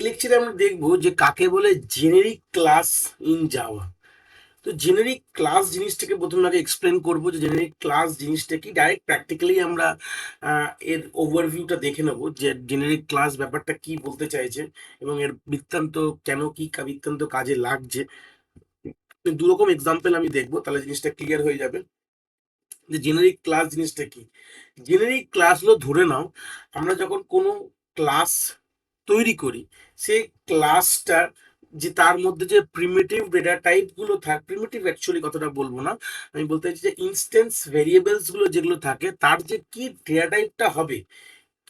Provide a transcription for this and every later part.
লেকচারে আমরা দেখবো যে কাকে বলে জেনেরিক ক্লাস ইন জাভা। তো জেনেরিক ক্লাস জিনিসটাকে প্রথমে আগে এক্সপ্লেন করবো যে জেনেরিক ক্লাস জিনিসটা কি। ডাইরেক্ট প্র্যাকটিক্যালি আমরা এর ওভারভিউটা দেখে নেবো যে জেনেরিক ক্লাস ব্যাপারটা কি বলতে চাইছে এবং এর বৃত্তান্ত কেন কি বৃত্তান্ত কাজে লাগছে। দু রকম এক্সাম্পল আমি দেখবো, তাহলে জিনিসটা ক্লিয়ার হয়ে যাবে যে জেনারিক ক্লাস জিনিসটা কি। জেনারিক ক্লাস হলো, ধরে নাও আমরা যখন কোনো ক্লাস তৈরি করি, সেই ক্লাসটার যে তার মধ্যে যে প্রিমিটিভ ডেটা টাইপ গুলো থাকে, প্রিমিটিভ অ্যাকচুয়ালি কথাটা বলবো না, আমি বলতে চাইছি যে ইনস্ট্যান্স ভেরিয়েবলস গুলো যেগুলো থাকে তার যে কি ডেটা টাইপটা হবে,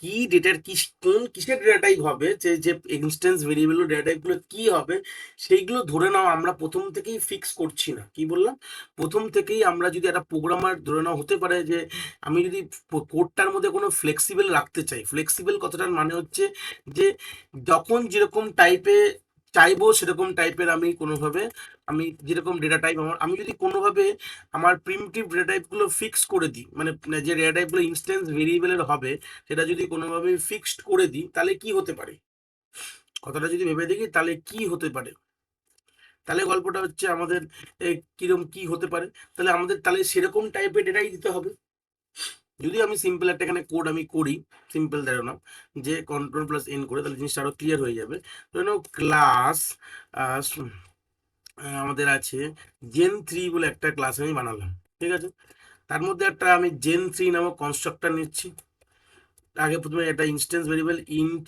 কি ডেটার কি কোন কিসের ডেটা টাইপ হবে, যে যে ইনস্ট্যান্স ভেরিয়েবল ডেটা টাইপ গুলো কি হবে, সেইগুলো ধরে নাও আমরা প্রথম থেকেই ফিক্স করছি না। কি বললাম, প্রথম থেকেই আমরা যদি একটা প্রোগ্রামার ধরে নাও, হতে পারে যে আমি যদি কোডটার মধ্যে কোনো ফ্লেক্সিবল রাখতে চাই। ফ্লেক্সিবল কথাটার মানে হচ্ছে যে যখন যেরকম টাইপে চাইবো সেরকম টাইপের আমি কোনোভাবে, আমি যেরকম ডেটা টাইপ আমার, আমি যদি কোনোভাবে আমার প্রিমিটিভ ডেটা টাইপগুলো ফিক্স করে দিই, মানে যে ডেটা টাইপগুলো ইনস্ট্যান্স ভেরিয়েবলের হবে সেটা যদি কোনোভাবে ফিক্সড করে দিই, তাহলে কি হতে পারে, কথাটা যদি ভেবে দেখি তাহলে কি হতে পারে। তাহলে গল্পটা হচ্ছে আমাদের কিরকম কি হতে পারে, তাহলে আমাদের তাহলে সেরকম টাইপের ডেটাই দিতে হবে। যদি আমি সিম্পল একটা এখানে কোড আমি করি, সিম্পল ধরে নাও যে কন্ট্রোল প্লাস এন করে, তাহলে জিনিসটা আরো ক্লিয়ার হয়ে যাবে। ধরে নাও ক্লাস আমাদের আছে জেন 3 বলে একটা ক্লাস আমি বানালাম, ঠিক আছে। তার মধ্যে একটা আমি জেন 3 নামক কনস্ট্রাক্টর নিচ্ছি। আগে প্রথমে একটা ইনস্ট্যান্স ভেরিয়েবল ইন্ট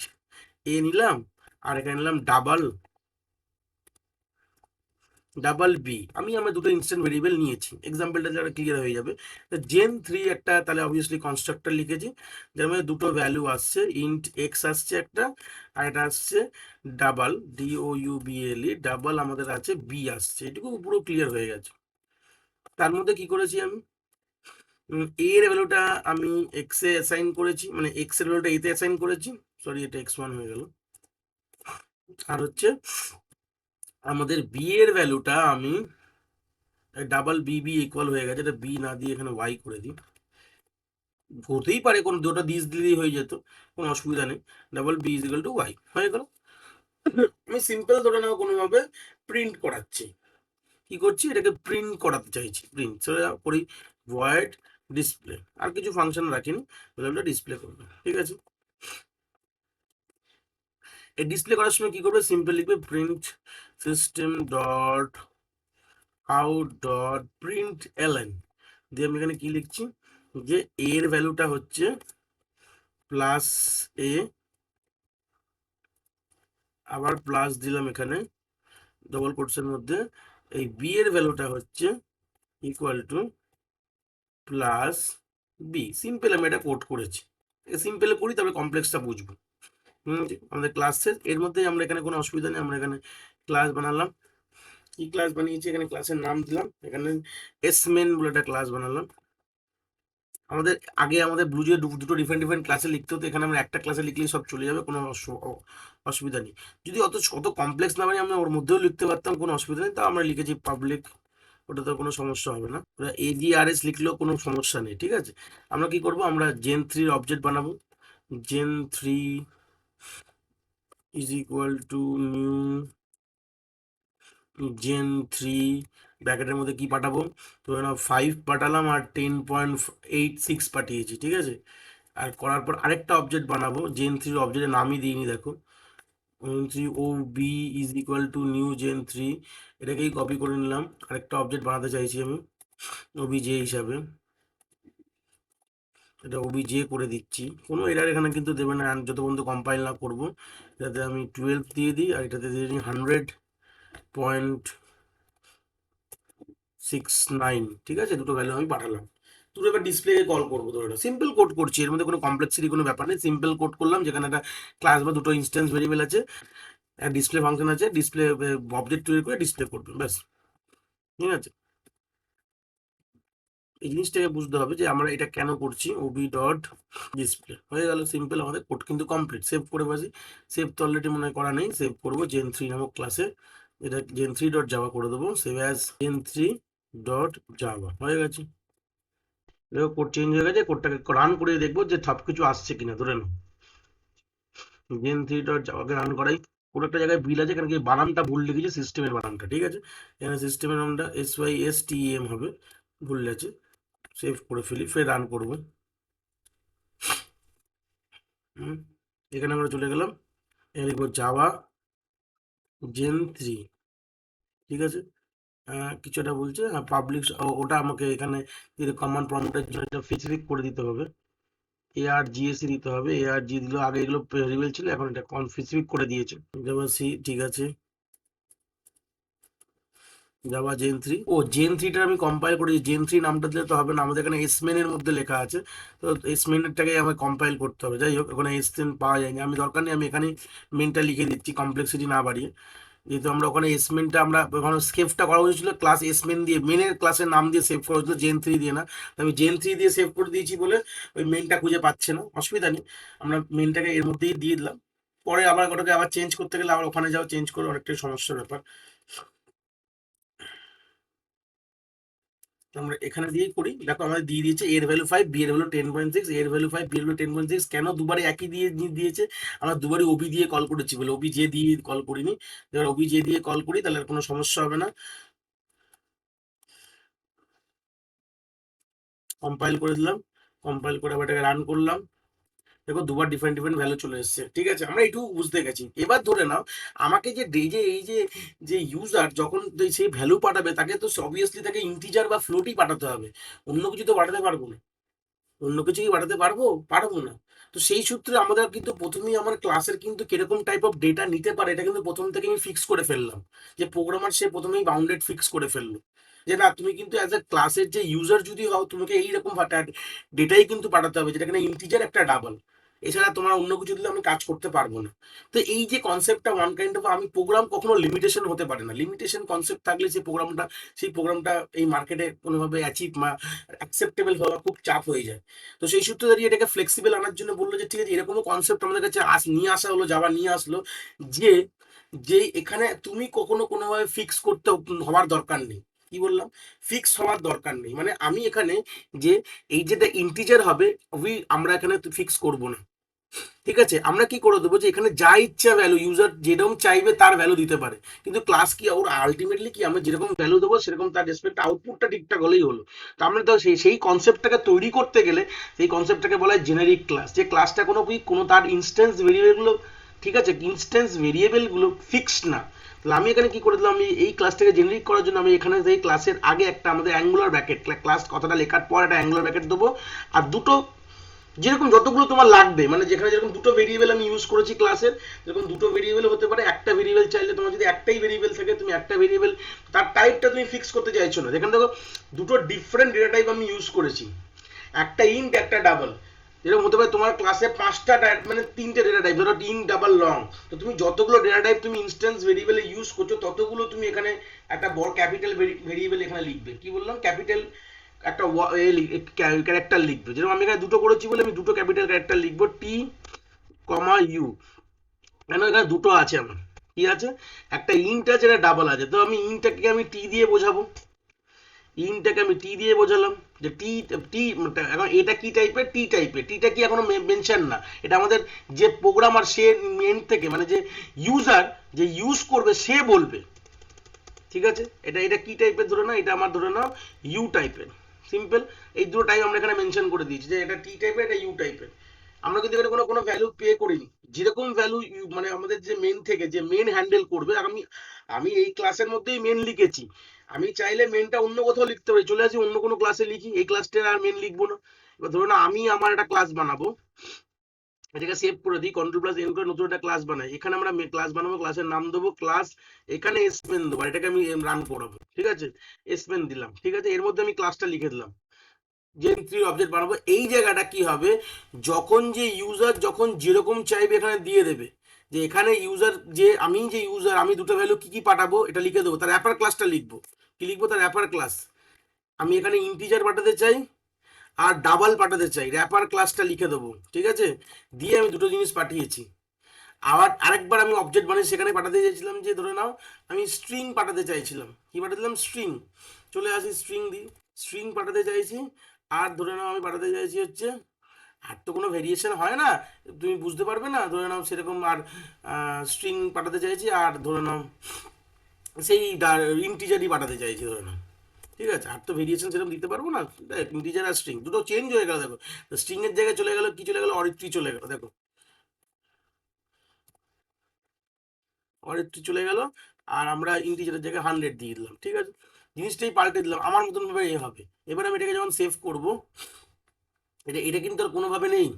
এ নিলাম, আর এখানে নিলাম ডাবল ডাবল বি। আমি আমার দুটো ইনস্ট্যান্ট ভেরিয়েবল নিয়েছি, এক্সাম্পলটা যারা ক্লিয়ার হয়ে যাবে। জেন 3 একটা তাহলে অবভিয়াসলি কনস্ট্রাক্টর লিখেছি, যার মধ্যে দুটো ভ্যালু আসছে, ইন্ট এক্স আসছে একটা, আর এটা আসছে ডাবল DOUBLE ডাবল আমাদের আছে বি আসছে। এটুকু পুরো ক্লিয়ার হয়ে গেছে। তার মধ্যে কি করেছি আমি, এ এর ভ্যালুটা আমি এক্স এ অ্যাসাইন করেছি, মানে এক্স এর ভ্যালুটা এতে অ্যাসাইন করেছি, সরি এটা x1 হয়ে গেল। আর হচ্ছে আমাদের বি এর ভ্যালুটা আমি ডাবল বি ইকুয়াল হয়ে গেছে, এটা বি না দিয়ে এখানে ওয়াই করে দিই। হতেই পারে কোনো দুটো দিস দিলেই হয়ে যেত, কোনো অসুবিধা নেই। Double B is equal to Y হয়ে গেল। আমি সিম্পল ধরে নাও কোনোভাবে প্রিন্ট করাচ্ছি, কি করছি, এটাকে প্রিন্ট করাতে চাইছি, প্রিন্ট করি ভয়েড ডিসপ্লে, আর কিছু ফাংশন রাখিনি, ডিসপ্লে করবে, ঠিক আছে। এই ডিসপ্লে করার সময় কি করবে, সিম্পল লিখবে print system dot out dot print LN দিয়ে আমি এখানে কি লিখছি, যে এর ভ্যালুটা হচ্ছে প্লাস এ, আবার প্লাস দিলাম এখানে ডবল কোটসের মধ্যে, এই বি এর ভ্যালুটা হচ্ছে equal to plus B. Simple আমি এটা কোড করেছি, সিম্পল করি তবে কমপ্লেক্সটা বুঝবো। আমাদের ক্লাস শেষ, এর মধ্যে আমরা এখানে কোনো অসুবিধা নেই, আমরা এখানে ক্লাস বানালাম। কি ক্লাস বানিয়েছি, এখানে ক্লাসের নাম দিলাম, এখানে এসমেন বলে একটা ক্লাস বানালাম। আমাদের আগে আমাদের ব্লুজে দুটো ডিফারেন্ট ডিফারেন্ট ক্লাসে লিখতে হতো, এখানে আমরা একটা ক্লাসে লিখলেই সব চলে যাবে, কোনো অসুবিধা নেই। যদি অত কমপ্লেক্স না বানিয়ে আমরা ওর মধ্যেও লিখতে পারতাম, কোনো অসুবিধা নেই। তা আমরা লিখেছি পাবলিক, ওটা তো কোনো সমস্যা হবে না। AGRS লিখলেও কোনো সমস্যা নেই, ঠিক আছে। আমরা কি করব, আমরা জেন 3 অবজেক্ট বানাবো, gen 3 is equal to new gen 3 ব্র্যাকেটের মধ্যে কি পাঠাবো, তো 5 পাঠালাম আর 10.86 পাঠিয়েছি, ঠিক আছে। আর করার পর আরেকটা অবজেক্ট বানাবো, জেন 3 অবজেক্টের নামই দিইনি দেখো, OB is equal to new gen 3, এটাকেই কপি করে নিলাম, আরেকটা অবজেক্ট বানাতে চাইছি আমি OBJ হিসাবে, এটা OBJ করে দিচ্ছি। কোনো এরার এখানে কিন্তু দেবে না যত পর্যন্ত কম্পাইল না করবো। এটাতে আমি 12 দিয়ে দিই, আর এটাতে দিয়ে দিই 100.69, ঠিক আছে। দুটো ভ্যালু আমি পাঠালাম, দুটো এবার ডিসপ্লে কল করবো। তো এটা সিম্পল কোড করছি, এর মধ্যে কোনো কমপ্লেক্সিটি কোনো ব্যাপার নেই, সিম্পল কোড করলাম, যেখানে একটা ক্লাস বা দুটো ইনস্ট্যান্স ভেরিয়েবল আছে, ডিসপ্লে ফাংশন আছে, ডিসপ্লে অবজেক্ট তৈরি করে ডিসপ্লে করবে, ব্যাস, ঠিক আছে। এই জিনিসটাকে বুঝতে হবে যে আমরা এটা কেন করছি, ওবি ডট ডিসপ্লে হয়ে গেল, সিম্পল, আমাদের কোড কিন্তু কমপ্লিট। সেভ করে বসি, সেভ তো অলরেডি মনে করা নেই, সেভ করবো জেন 3 নামক ক্লাসে, এটা জেন 3 ডট জাভা করে দেবো, save as gen 3 dot Java হয়ে গেছে। দেখো কোড চেঞ্জ হয়ে গেছে, কোডটাকে রান করে দেখবো যে সব কিছু আসছে কিনা। ধরে নাও জেন 3 ডট জাভাকে রান করাই, কোনো একটা জায়গায় বিল আছে, এখানে কি বানানটা ভুল লিখেছি, সিস্টেমের বানানটা, ঠিক আছে, এখানে সিস্টেমের নামটা SYSTEM হবে, ভুল আছে, সেভ করে ফেলি, ফের রান করবো। এখানে আমরা চলে গেলাম, এখানে লিখবো জাভা Gen 3, ঠিক আছে। কিছু একটা বলছে, হ্যাঁ পাবলিক, ওটা আমাকে এখানে কমান্ড প্রম্পটের জন্য এটা স্পেসিফিক করে দিতে হবে, ARGSE দিতে হবে, ARG দিলেও আগে এগুলো ভেরিয়েবল ছিল, এখন এটা স্পেসিফিক করে দিয়েছে, জাভা সি, ঠিক আছে, জাভা Gen 3, ও Gen 3টা আমি কম্পাইল করেছি, Gen 3 নামটা দিলে তো হবে না, আমাদের এখানে এসমেন এর মধ্যে লেখা আছে, তো এসমেনটাকে আমাকে কম্পাইল করতে হবে, যাই হোক ওখানে এসমেন পাওয়া যায়নি, আমি দরকার নেই, আমি এখানে মেনটা লিখে দিচ্ছি কমপ্লেক্সিটি না বাড়িয়ে, যেহেতু আমরা ওখানে এসমেনটা আমরা ওখানে সেভটা করা হয়েছিল ক্লাস এসমেন দিয়ে, মেনের ক্লাসের নাম দিয়ে সেভ করা হয়েছিল, Gen 3 দিয়ে না, তো আমি Gen 3 দিয়ে সেভ করে দিয়েছি বলে ওই মেনটা খুঁজে পাচ্ছে না, অসুবিধা নেই, আমরা মেনটাকে এর মধ্যেই দিয়ে দিলাম, পরে আবার ওটাকে আবার চেঞ্জ করতে গেলে আবার ওখানে যাও চেঞ্জ করে, অনেকটাই সমস্যার ব্যাপার, তো আমরা এখানে দিয়েই করি, দেখো আমাদের দিয়ে দিয়েছে এর ভ্যালু 5, বি এর ভ্যালু 10.6, এর ভ্যালু 5, বি এর ভ্যালু 10.6, কেন দুবারে একই দিয়ে দিয়েছে, আমরা দুবারই ওবি দিয়ে কল করেছি বলে, ওবি যে দিয়ে কল করিনি, এবার ওবি যে দিয়ে কল করি তাহলে আর কোনো সমস্যা হবে না, কম্পাইল করে দিলাম, কম্পাইল করে আবার এটাকে রান করলাম, দেখো দুবার ডিফারেন্ট ডিফারেন্ট ভ্যালু চলে এসেছে, ঠিক আছে, আমরা এইটুকু বুঝতে গেছি, এবার ধরে নাও আমাকে যে এই যে ইউজার যখন সেই ভ্যালু পাঠাবে, তাকে তো অবভিয়াসলি তাকে ইন্টিজার বা ফ্লোটই পাঠাতে হবে, অন্য কিছু তো পাঠাতে পারবো না, অন্য কিছু কি বাড়াতে পারবো, পারবো না, তো সেই সূত্রে আমাদের কিন্তু প্রথমেই আমার ক্লাসের কিন্তু কিরকম টাইপ অফ ডেটা নিতে পারে এটা কিন্তু প্রথম থেকে আমি ফিক্স করে ফেললাম, যে প্রোগ্রামার সে প্রথমেই বাউন্ডেড ফিক্স করে ফেললো, যে না তুমি কিন্তু অ্যাজ এ ক্লাসের যে ইউজার যদি হও তোমাকে এইরকম ডেটাই কিন্তু পাঠাতে হবে, যেটা কিনা ইন্টিজার একটা ডাবল, এছাড়া তোমার অন্য কিছু দিলে আমি কাজ করতে পারবো না, তো এই যে কনসেপ্টটা ওয়ান কাইন্ড অফ, আমি প্রোগ্রাম কখনো লিমিটেশন হতে পারে না, লিমিটেশন কনসেপ্ট থাকলে সেই প্রোগ্রামটা এই মার্কেটে কোনোভাবে অ্যাচিভ অ্যাকসেপ্টেবল হওয়া খুব চাপ হয়ে যায়, তো সেই সূত্রে দাঁড়িয়ে এটাকে ফ্লেক্সিবল আনার জন্য বললো যে ঠিক আছে, এরকমও কনসেপ্ট আমাদের কাছে নিয়ে আসা হলো, যাওয়া নিয়ে আসলো, যে যে এখানে তুমি কখনো কোনোভাবে ফিক্স করতে হওয়ার দরকার নেই, কি বললাম, ফিক্স হওয়ার দরকার নেই, মানে আমি এখানে যে এই যেটা ইন্টিজার হবে আমরা এখানে ফিক্স করব না, ঠিক আছে, আমরা কি করে দেবো যে এখানে যা ইচ্ছা ভ্যালু ইউজার যেরকম চাইবে তার ভ্যালু দিতে পারে, কিন্তু ক্লাস কি ওর আলটিমেটলি কি আমরা যেরকম ভ্যালু দেবো সেরকম তার রেসপেক্ট আউটপুটটা ঠিকঠাক হলেই হলো, তো আমরা তো সেই কনসেপ্টটাকে তৈরি করতে গেলে সেই কনসেপ্টটাকে বলা হয় জেনারিক ক্লাস, যে ক্লাসটা কোনো তার ইনস্ট্যান্স ভেরিয়েবলগুলো, ঠিক আছে, ইনস্ট্যান্স ভেরিয়েবলগুলো ফিক্সড না, তাহলে আমি এখানে কি করে দিলাম, আমি এই ক্লাসটাকে জেনারিক করার জন্য আমি এখানে এই ক্লাসের আগে একটা আমাদের অ্যাঙ্গুলার ব্র্যাকেট, ক্লাস কথাটা লেখার পর একটা অ্যাঙ্গুলার ব্র্যাকেট দেবো, আর দুটো যেরকম যতগুলো তোমার লাগবে, মানে যেখানে যেরকম দুটো ভেরিয়েবল আমি ইউজ করেছি ক্লাসের, যেরকম দুটো ভেরিয়েবল হতে পারে, একটা ভেরিয়েবল চাইলে তোমার যদি একটাই ভেরিয়েবল থাকে, তুমি একটা ভেরিয়েবল তার টাইপটা তুমি ফিক্স করতে চাইছো না, যেখানে দেখো দুটো ডিফারেন্ট ডেটা টাইপ আমি ইউজ করেছি, একটা ইন্ট একটা ডাবল, যেরকম হতে পারে তোমার ক্লাসে পাঁচটা মানে তিনটে ডেটা টাইপ, ধরো ইন্ট ডাবল লং, তো তুমি যতগুলো ডেটা টাইপ তুমি ইনস্ট্যান্স ভেরিয়েবলে ইউজ করছো ততগুলো তুমি এখানে একটা বড় ক্যাপিটাল ভেরিয়েবল এখানে লিখবে, কি বললাম, ক্যাপিটাল একটা ক্যারেক্টার লিখবে, যেরকম আমি এখানে দুটো করেছি বলে আমি দুটো ক্যাপিটাল ক্যারেক্টার লিখবো, T, U, কেন এখানে দুটো আছে আমার, কি আছে, একটা ইন্ট আছে, একটা ডাবল আছে, তো আমি ইন্টটাকে আমি টি দিয়ে বোঝাবো, ইনটাকে আমি টি দিয়ে বোঝালাম, যে টি টি এখন এটা কি টাইপের, টি টাইপের, টিটা কি এখনো মেনশন না, এটা আমাদের যে প্রোগ্রামার সে মেন থেকে, মানে যে ইউজার যে ইউজ করবে সে বলবে, ঠিক আছে, এটা এটা কি টাইপের ধরে নাও, এটা আমার ধরে নাও ইউ টাইপের, সিম্পল, এই দুটো টাইপ আমরা এখানে মেনশন করে দিয়েছি, যে এটা টি টাইপের, এটা ইউ টাইপের, আমরা কিন্তু এখানে কোনো কোনো ভ্যালু পে করিনি, যেরকম ভ্যালু মানে আমাদের যে মেন থেকে যে মেন হ্যান্ডেল করবে, আমি আমি এই ক্লাসের মধ্যেই মেন লিখেছি, আমি চাইলে মেনটা অন্য কোথাও লিখতে পারি, চলে আসি অন্য কোনো ক্লাসে লিখি, এই ক্লাসটা আর মেন লিখবো না, এবার ধরুন আমি আমার একটা ক্লাস বানাবো, এটাকে সেভ করে দিই, কন্ট্রোল+N করে নতুন একটা ক্লাস বানাই, এখানে আমরা ক্লাস বানাবো, ক্লাসের নাম দেবো ক্লাস, এখানে স্পেন দেবো, এটাকে আমি রান করাবো, ঠিক আছে, স্পেন দিলাম, ঠিক আছে, এর মধ্যে আমি ক্লাসটা লিখে দিলাম, Gen 3 অবজেক্ট বানাবো, এই জায়গাটা কি হবে, যখন যে ইউজার যখন যেরকম চাইবে এখানে দিয়ে দেবে, যে এখানে ইউজার যে ইউজার আমি দুটো ভ্যালু কি কি পাঠাবো এটা লিখে দেবো, তার অ্যাপার ক্লাসটা লিখবো, কি লিখবো, তার অ্যাপার ক্লাস, আমি এখানে ইন্টিজার পাঠাতে চাই আর ডাবল পাঠাতে চাই, র্যাপার ক্লাসটা লিখে দেবো, ঠিক আছে, দিয়ে আমি দুটো জিনিস পাঠিয়েছি, আবার আরেকবার আমি অবজেক্ট বানিয়ে সেখানে পাঠাতে চাইছিলাম, যে ধরে নাও আমি স্ট্রিং পাঠাতে চাইছিলাম, কি পাঠালাম, স্ট্রিং, চলে আসি স্ট্রিং দিই, স্ট্রিং পাঠাতে চাইছি, আর ধরে নাও আমি পাঠাতে চাইছি হচ্ছে আর তো কোনো ভেরিয়েশন হয় না, তুমি বুঝতে পারবে না, ধরে নাও সেরকম। আর স্ট্রিং পাঠাতে চাইছি, আর ধরে নাও সেই ইন্টিজারই পাঠাতে চাইছি ধরে নাও, ঠিক আছে, আর তো ভেরিয়েশন সেরকম দিতে পারবো না। ইন্টিজার আর স্ট্রিং দুটো চেঞ্জ হয়ে গেল, দেখো। স্ট্রিং এর জায়গায় চলে গেল কি, চলে গেল অরিত্রী চলে গেল, দেখো অরিত্রী চলে গেল। আর আমরা ইন্টিজারের জায়গায় 100 দিয়ে দিলাম, ঠিক আছে, জিনিসটাই পাল্টে দিলাম আমার মতন ভাবে এ হবে। এবার আমি এটাকে যখন সেভ করব, এটা এটা কিন্তু আর কোনোভাবে নেই,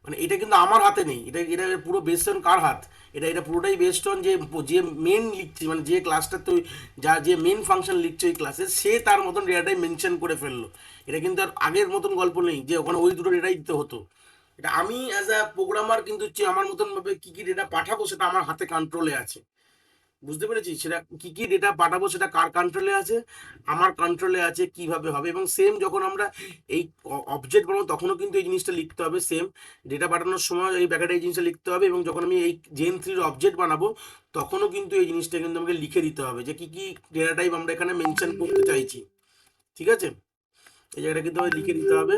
মানে এটা কিন্তু আমার হাতে নেই, এটা এটা পুরো বেস্ট অন কার হাত, এটা এটা পুরোটাই বেস্ট অন যে যে মেন লিখছে, মানে যে ক্লাসটা তো যা যে মেন ফাংশন লিখছে ওই ক্লাসে, সে তার মতন ডেটাটাই মেনশন করে ফেললো। এটা কিন্তু আর আগের মতন গল্প নেই যে ওখানে ওই দুটো ডেটাই দিতে হতো। এটা আমি অ্যাজ আ প্রোগ্রামার কিন্তু হচ্ছে আমার মতন ভাবে কি কি ডেটা পাঠাবো সেটা আমার হাতে কন্ট্রোলে আছে। বুঝতে পেরেছি, সেটা কি কি ডেটা পাঠাবো সেটা কার কন্ট্রোলে আছে, আমার কন্ট্রোলে আছে, কিভাবে হবে। এবং সেম যখন আমরা এই অবজেক্ট বানাবো তখনও কিন্তু এই জিনিসটা লিখতে হবে, সেম ডেটা পাঠানোর সময় এই ব্যাকেটে এই জিনিসটা লিখতে হবে, এবং যখন আমি এই জেন 3 অবজেক্ট বানাবো তখনও কিন্তু এই জিনিসটা কিন্তু আমাকে লিখে দিতে হবে যে কি কি ডেটা টাইপ আমরা এখানে মেনশন করতে চাইছি, ঠিক আছে। এই জায়গাটা কিন্তু আমাকে লিখে দিতে হবে,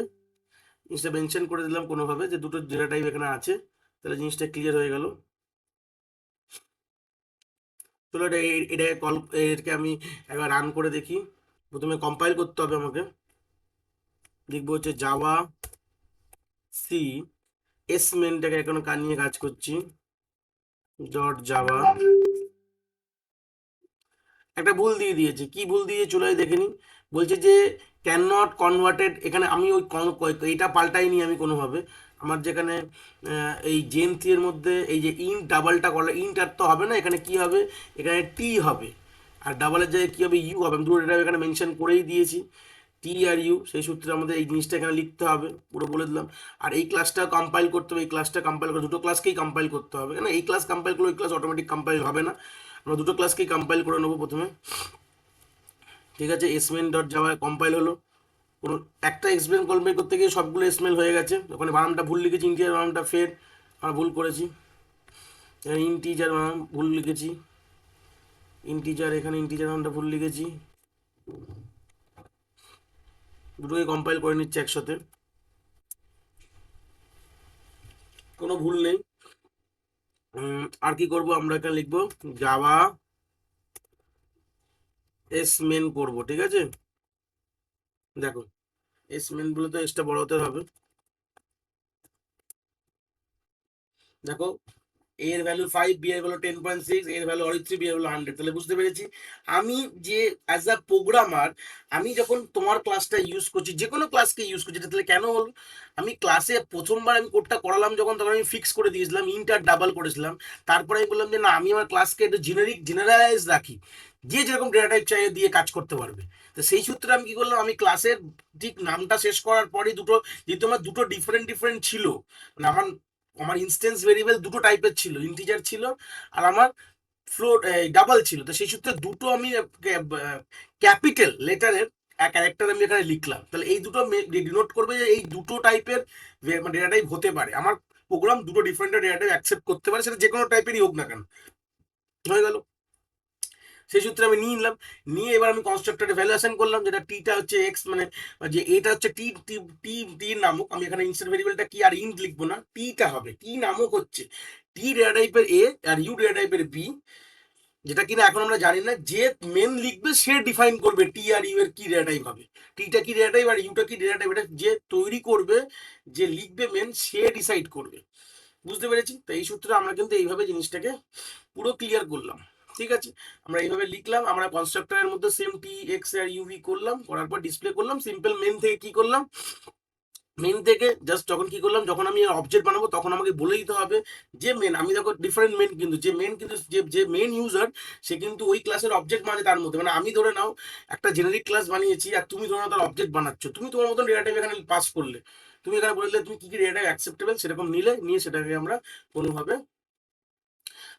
জিনিসটা মেনশন করে দিলাম কোনোভাবে যে দুটো ডেটা টাইপ এখানে আছে, তাহলে জিনিসটা ক্লিয়ার হয়ে গেল। চলো এটা এটাকে কল, এটাকে আমি একবার রান করে দেখি। প্রথমে কম্পাইল করতে হবে আমাকে, লিখবো হচ্ছে জাভা সি এস মেনটাকে এখন নিয়ে কাজ করছি, ডট জাভা। একটা ভুল দিয়ে দিয়েছে, কি ভুল দিয়ে চলে দেখে নি। বলছে যে ক্যান নট কনভার্টেড, এখানে আমি ওই এটা পাল্টাইনি আমি কোনোভাবে। আমার যেখানে এই জেন 3 এর মধ্যে এই যে ইন্ট ডাবলটা করলে, ইন্ট আর তো হবে না, এখানে কি হবে, এখানে টি হবে, আর ডাবলের জায়গায় কি হবে, ইউ হবে। আমি দুটো এটা এখানে মেনশন করেই দিয়েছি, টি আর ইউ, সেই সূত্রে আমাদের এই জিনিসটা এখানে লিখতে হবে, পুরো বলে দিলাম। আর এই ক্লাসটা কম্পাইল করতে হবে, এই ক্লাসটা কম্পাইল করে দুটো ক্লাসকেই কম্পাইল করতে হবে, কেন এই ক্লাস কম্পাইল করলে ওই ক্লাস অটোমেটিক কম্পাইল হবে না, আমরা দুটো ক্লাসকেই কম্পাইল করে নেবো প্রথমে, ঠিক আছে। এসমেন ডট জাভা কম্পাইল হলো, কোনো একটা এক্সপ্লেন কম্পাইল করতে গিয়ে সবগুলো এসমেল হয়ে গেছে, ওখানে বানানটা ভুল লিখেছি, ইন্টিজার বানানটা ফের আমরা ভুল করেছি, ইন্টিজার বানান ভুল লিখেছি, ইন্টিজার এখানে ইন্টিজার বানানটা ভুল লিখেছি, দুটোকে কম্পাইল করে নিচ্ছে একসাথে, কোনো ভুল নেই। আর কি করব, আমরা এখানে লিখবো জাভা এস মেন করবো, ঠিক আছে। দেখো এস মেন বলে তো এসটা বড় হতে হবে, দেখো এর ভ্যালু 5, বি এর ভ্যালু 10.6, এর ভ্যালু অরিত্রী, বি এর ভ্যালু 100, তাহলে বুঝতে পেরেছি আমি যে অ্যাজ আ প্রোগ্রামার আমি যখন তোমার ক্লাসটা ইউজ করছি, যে কোনো ক্লাসকে ইউজ করছি, এটা তাহলে কেন হলো, আমি ক্লাসে প্রথমবার আমি কোডটা করালাম যখন, তখন আমি ফিক্স করে দিয়েছিলাম, ইন্টার ডাবল করেছিলাম। তারপরে আমি বললাম যে না, আমি আমার ক্লাসকে একটু জেনারেলাইজ রাখি, যে যেরকম ডেটা টাইপ চাই দিয়ে কাজ করতে পারবে। তো সেই সূত্রে আমি কি করলাম, আমি ক্লাসের ঠিক নামটা শেষ করার পরেই দুটো, যেহেতু আমার দুটো ডিফারেন্ট ডিফারেন্ট ছিল, মানে আমার আমার ইনস্ট্যান্স ভেরিয়েবল দুটো টাইপের ছিল, ইন্টিজার ছিল আর আমার ফ্লোট ডাবল ছিল, তো সেই সূত্রে দুটো আমি ক্যাপিটাল লেটারের ক্যারেক্টার আমি এখানে লিখলাম, তাহলে এই দুটো ডিনোট করবে যে এই দুটো টাইপের ডেটা টাইপ হতে পারে, আমার প্রোগ্রাম দুটো ডিফারেন্ট ডেটা টাইপ অ্যাকসেপ্ট করতে পারে, সেটা যে কোনো টাইপেরই হোক না কেন, হয়ে গেল। সেই সূত্রে আমি নিয়ে নিলাম, নিয়ে এবার আমি কনস্ট্রাক্টরে ভ্যালুয়েশন করলাম, যেটা টিটা হচ্ছে এক্স, মানে যে এটা হচ্ছে টি টি টি টি নামক, আমি এখানে ইনস্ট্যান্ট ভেরিয়েবলটা কি আর ইন্ট লিখবো না, টিটা হবে, টি নামক হচ্ছে টি ডেটা টাইপের এ, আর ইউ ডেটা টাইপের বি, যেটা কিনা এখন আমরা জানি না, যে মেন লিখবে সে ডিফাইন করবে টি আর ইউ এর কি ডেটা টাইপ হবে, টিটা কি ডেটা টাইপ আর ইউটা কি ডেটা টাইপ, এটা যে তৈরি করবে, যে লিখবে মেন, সে ডিসাইড করবে। বুঝতে পেরেছি, তো এই সূত্রে আমরা কিন্তু এইভাবে জিনিসটাকে পুরো ক্লিয়ার করলাম, ঠিক আছে। আমরা এইভাবে লিখলাম, আমরা কনস্ট্রাক্টরের মধ্যে সেম টি এক্স আর ইউভি করলাম, করার পর ডিসপ্লে করলাম, সিম্পল মেন থেকে কি করলাম, মেন থেকে জাস্ট যখন কি করলাম, যখন আমি অবজেক্ট বানাবো তখন আমাকে বলে দিতে হবে যে মেন, আমি দেখো ডিফারেন্ট মেন, কিন্তু যে মেন কিন্তু যে যে মেন ইউজার, সে কিন্তু ওই ক্লাসের অবজেক্ট মানে তার মধ্যে, মানে আমি ধরে নাও একটা জেনারিক ক্লাস বানিয়েছি, আর তুমি ধরে নাও তার অবজেক্ট বানাচ্ছ, তুমি তোমার মতন ডেটা টাইপ এখানে পাস করলে, তুমি এখানে বললে তুমি কি কি ডেটা টাইপ অ্যাকসেপ্টেবল সেরকম নিলে, নিয়ে সেটাকে আমরা কোনোভাবে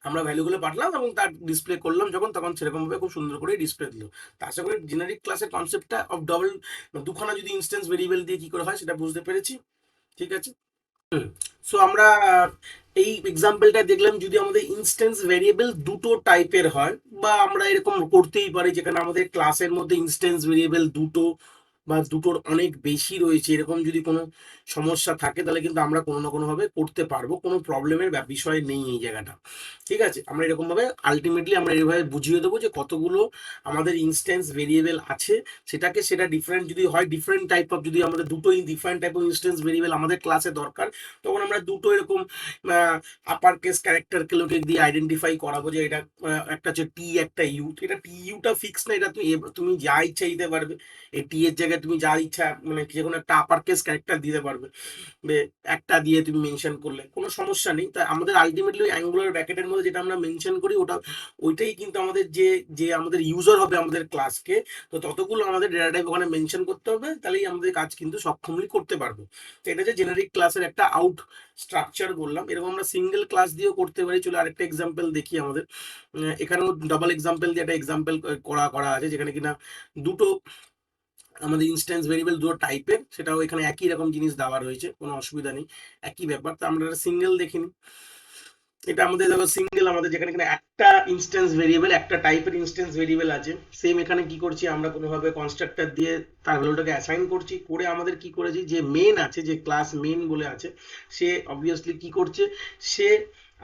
আমরা ভ্যালুগুলো পাঠালাম এবং তার ডিসপ্লে করলাম যখন, তখন সেরকমভাবে খুব সুন্দর করে ডিসপ্লে দিল। তা আশা করি জেনারিক ক্লাসের কনসেপ্টটা অফ ডবল, দুখানা যদি ইনস্ট্যান্স ভেরিয়েবল দিয়ে কি করে হয় সেটা বুঝতে পেরেছি, ঠিক আছে। সো আমরা এই এক্সাম্পলটা দেখলাম, যদি আমাদের ইনস্ট্যান্স ভেরিয়েবল দুটো টাইপের হয়, বা আমরা এরকম করতেই পারি যেখানে আমাদের ক্লাসের মধ্যে ইনস্ট্যান্স ভেরিয়েবল দুটো বা দুটোর অনেক বেশি রয়েছে, এরকম যদি কোনো সমস্যা থাকে তাহলে কিন্তু আমরা কোনো না কোনোভাবে করতে পারবো, কোনো প্রবলেমের বিষয় নেই এই জায়গাটা। ঠিক আছে, আমরা এরকমভাবে আলটিমেটলি আমরা এইভাবে বুঝিয়ে দেবো যে কতগুলো আমাদের ইনস্ট্যান্স ভেরিয়েবল আছে, সেটা ডিফারেন্ট যদি হয়, ডিফারেন্ট টাইপ অফ, যদি আমাদের দুটোই different type of instance variable আমাদের ক্লাসে দরকার, তখন আমরা দুটো এরকম আপার কেস ক্যারেক্টারগুলোকে দিয়ে আইডেন্টিফাই করাবো যে এটা একটা হচ্ছে টি, একটা ইউ। এটা টি ইউটা ফিক্স না, এটা তুমি তুমি যা ইচ্ছা দিতে পারবে, এই টি এর জায়গায় তুমি যা ইচ্ছা মানে যে কোনো একটা আপার কেস ক্যারেক্টার দিতে পারবে, একটা দিয়ে তুমি মেনশন করলে কোনো সমস্যা নেই। তাই আমাদের আলটিমেটলি ওই অ্যাঙ্গুলার ব্র্যাকেটের মধ্যে যেটা আমরা মেনশন করি ওটা, ওইটাই কিন্তু আমাদের যে যে আমাদের ইউজার হবে আমাদের ক্লাসকে, তো ততগুলো আমাদের ডেটা টাইপ ওখানে মেনশন করতে হবে, তাহলেই আমাদের কাজ কিন্তু সক্ষমলি করতে পারবো। তো এটা যে জেনারিক ক্লাসের একটা আউট স্ট্রাকচার বললাম, এরকম আমরা সিঙ্গেল ক্লাস দিয়েও করতে পারি। চলো আরেকটা এক্সাম্পল দেখি আমাদের। এখানেও ডাবল এক্সাম্পল দিয়ে একটা এক্সাম্পল করা করা আছে, যেখানে কিনা দুটো আমাদের ইনস্ট্যান্স ভেরিয়েবল দুটো টাইপের, সেটাও এখানে একই রকম জিনিস দেওয়া রয়েছে, কোনো অসুবিধা নেই, একই ব্যাপার। তো আমরা সিঙ্গেল দেখিনি, এটা আমাদের দেখো সিঙ্গেল, আমাদের যেখানে এখানে একটা ইনস্ট্যান্স ভেরিয়েবল, একটা টাইপের ইনস্ট্যান্স ভেরিয়েবল আছে, সেম এখানে কি করছি আমরা কোনোভাবে কনস্ট্রাক্টর দিয়ে তার ভ্যালুটাকে অ্যাসাইন করছি, করে আমাদের কি করেছি, যে মেন আছে, যে ক্লাস মেন বলে আছে, সে অবভিয়াসলি কি করছে, সে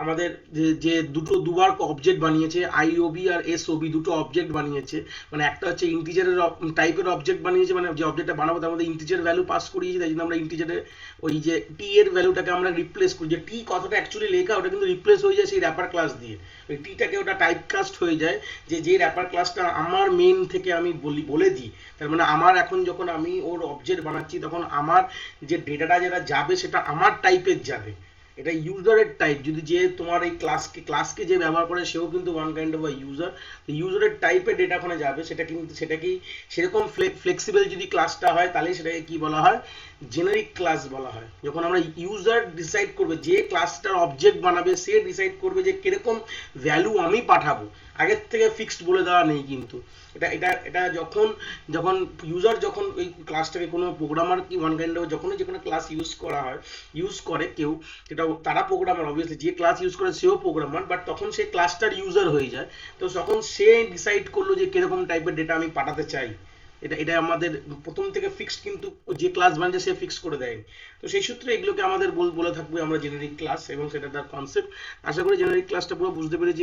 আমাদের যে যে দুটো দুবার অবজেক্ট বানিয়েছে, আইওবি আর এসওবি দুটো অবজেক্ট বানিয়েছে, মানে একটা হচ্ছে ইন্টিজারের টাইপের অবজেক্ট বানিয়েছে, মানে যে অবজেক্টটা বানাবো তার মধ্যে ইন্টিজার ভ্যালু পাস করিয়েছি, তাই জন্য আমরা ইন্টিজারের ওই যে টি এর ভ্যালুটাকে আমরা রিপ্লেস করি, যে টি কথাটা অ্যাকচুয়ালি লেখা ওটা কিন্তু রিপ্লেস হয়ে যায় সেই র্যাপার ক্লাস দিয়ে, ওই টিটাকে ওটা টাইপ কাস্ট হয়ে যায়, যে যে র্যাপার ক্লাসটা আমার মেন থেকে আমি বলে দিই, তার মানে আমার এখন যখন আমি ওর অবজেক্ট বানাচ্ছি তখন আমার যে ডেটাটা যেটা যাবে সেটা আমার টাইপের যাবে, এটা ইউজারের টাইপ। যদি যে তোমার এই ক্লাসকে যে ব্যবহার করে সেও কিন্তু ওয়ান কাইন্ড অফ ইউজার, ইউজারের টাইপের ডেটা ওখানে যাবে, সেটা কিন্তু সেটাকেই সেরকম ফ্লেক্সিবল যদি ক্লাসটা হয় তাহলে সেটাকে কি বলা হয়, জেনারিক ক্লাস বলা হয়। যখন আমরা ইউজার ডিসাইড করবে, যে ক্লাসটার অবজেক্ট বানাবে সে ডিসাইড করবে যে কিরকম ভ্যালু আমি পাঠাবো, আগের থেকে ফিক্সড বলে দেওয়া নেই কিন্তু। এটা এটা এটা যখন যখন ইউজার যখন ওই ক্লাসটাকে কোনো প্রোগ্রামার কি ওয়ান কাইন্ড অফ যখনই যে কোনো ক্লাস ইউজ করা হয়, ইউজ করে কেউ, সেটা তারা প্রোগ্রামার, অবভিয়াসলি যে ক্লাস ইউজ করে সেও প্রোগ্রামার, বাট তখন সে ক্লাসটার ইউজার হয়ে যায়, তো তখন সে ডিসাইড করলো যে কিরকম টাইপের ডেটা আমি পাঠাতে চাই। এটা এটা আমাদের প্রথম থেকে ফিক্সড, কিন্তু যে ক্লাস বানিয়েছে সে ফিক্স করে দেয়নি। তো সেই সূত্রে এগুলোকে আমাদের বলে থাকবে আমরা জেনারিক ক্লাস, এবং সেটা তার কনসেপ্ট। আশা করি জেনারিক ক্লাসটা পুরো বুঝতে পেরেছি।